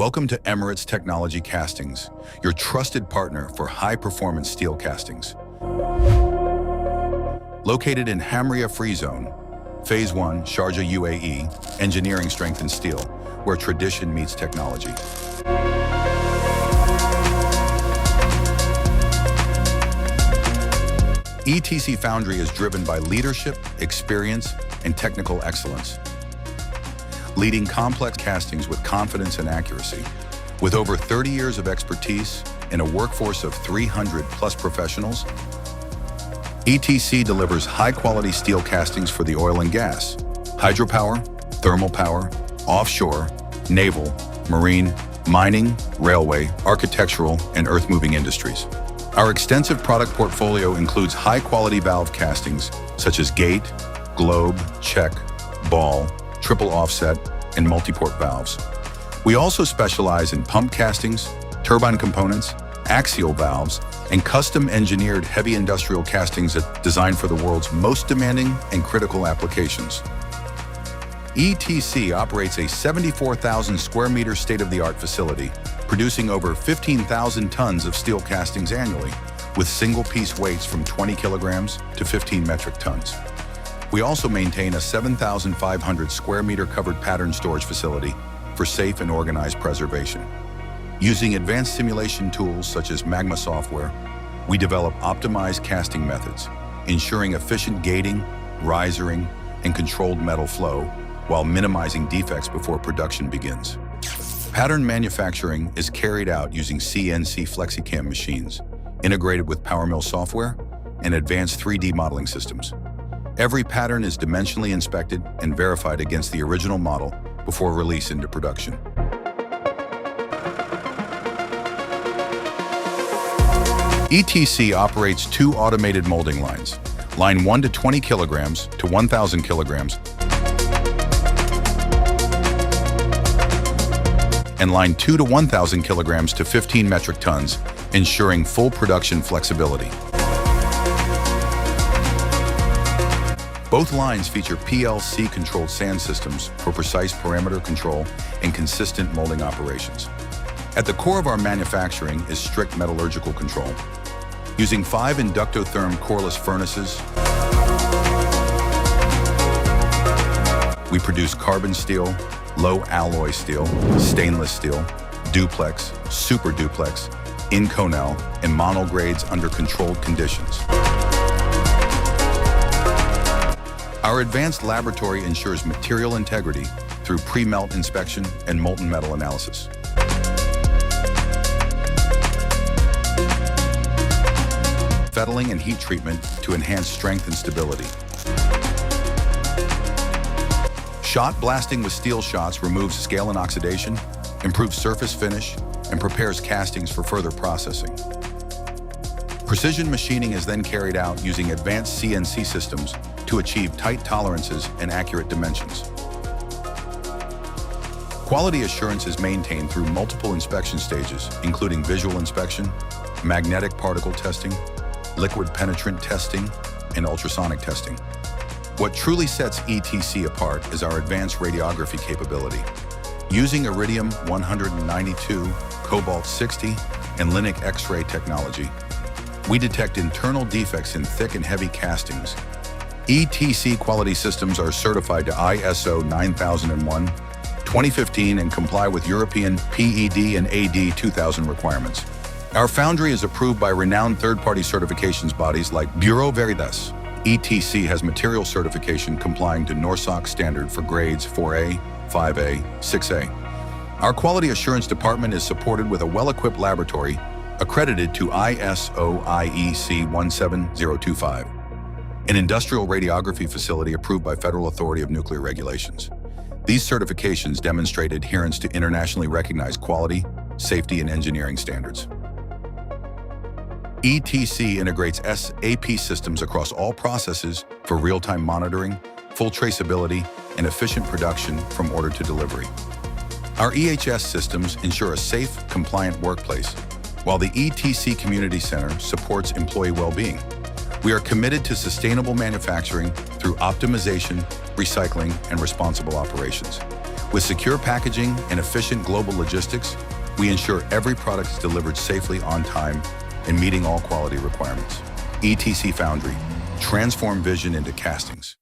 Welcome to Emirates Technology Castings, your trusted partner for high-performance steel castings. Located in Hamria Free Zone, Phase 1, Sharjah, UAE, engineering strength in steel, where tradition meets technology. ETC Foundry is driven by leadership, experience, and technical excellence, leading complex castings with confidence and accuracy. With over 30 years of expertise and a workforce of 300+ professionals, ETC delivers high-quality steel castings for the oil and gas, hydropower, thermal power, offshore, naval, marine, mining, railway, architectural, and earth-moving industries. Our extensive product portfolio includes high-quality valve castings such as gate, globe, check, ball, triple offset, and multi-port valves. We also specialize in pump castings, turbine components, axial valves, and custom-engineered heavy industrial castings designed for the world's most demanding and critical applications. ETC operates a 74,000 square meter state-of-the-art facility, producing over 15,000 tons of steel castings annually, with single-piece weights from 20 kilograms to 15 metric tons. We also maintain a 7,500 square meter covered pattern storage facility for safe and organized preservation. Using advanced simulation tools such as Magma software, we develop optimized casting methods, ensuring efficient gating, risering, and controlled metal flow while minimizing defects before production begins. Pattern manufacturing is carried out using CNC FlexiCam machines, integrated with PowerMill software and advanced 3D modeling systems. Every pattern is dimensionally inspected and verified against the original model before release into production. ETC operates two automated molding lines, line 1 to 20 kilograms to 1,000 kilograms, and line 2 to 1,000 kilograms to 15 metric tons, ensuring full production flexibility. Both lines feature PLC-controlled sand systems for precise parameter control and consistent molding operations. At the core of our manufacturing is strict metallurgical control. Using 5 inductotherm coreless furnaces, we produce carbon steel, low alloy steel, stainless steel, duplex, super duplex, Inconel, and mono grades under controlled conditions. Our advanced laboratory ensures material integrity through pre-melt inspection and molten metal analysis. Fettling and heat treatment to enhance strength and stability. Shot blasting with steel shots removes scale and oxidation, improves surface finish, and prepares castings for further processing. Precision machining is then carried out using advanced CNC systems to achieve tight tolerances and accurate dimensions. Quality assurance is maintained through multiple inspection stages, including visual inspection, magnetic particle testing, liquid penetrant testing, and ultrasonic testing. What truly sets ETC apart is our advanced radiography capability. Using Iridium 192, Cobalt 60, and Linux X-ray technology, we detect internal defects in thick and heavy castings. ETC quality systems are certified to ISO 9001, 2015 and comply with European PED and AD 2000 requirements. Our foundry is approved by renowned third-party certifications bodies like Bureau Veritas. ETC has material certification complying to NORSOC standard for grades 4A, 5A, 6A. Our quality assurance department is supported with a well-equipped laboratory accredited to ISO IEC 17025, an industrial radiography facility approved by Federal Authority of Nuclear Regulations. These certifications demonstrate adherence to internationally recognized quality, safety, and engineering standards. ETC integrates SAP systems across all processes for real-time monitoring, full traceability, and efficient production from order to delivery. Our EHS systems ensure a safe, compliant workplace, while the ETC Community Center supports employee well-being. We are committed to sustainable manufacturing through optimization, recycling, and responsible operations. With secure packaging and efficient global logistics, we ensure every product is delivered safely on time and meeting all quality requirements. ETC Foundry, transform vision into castings.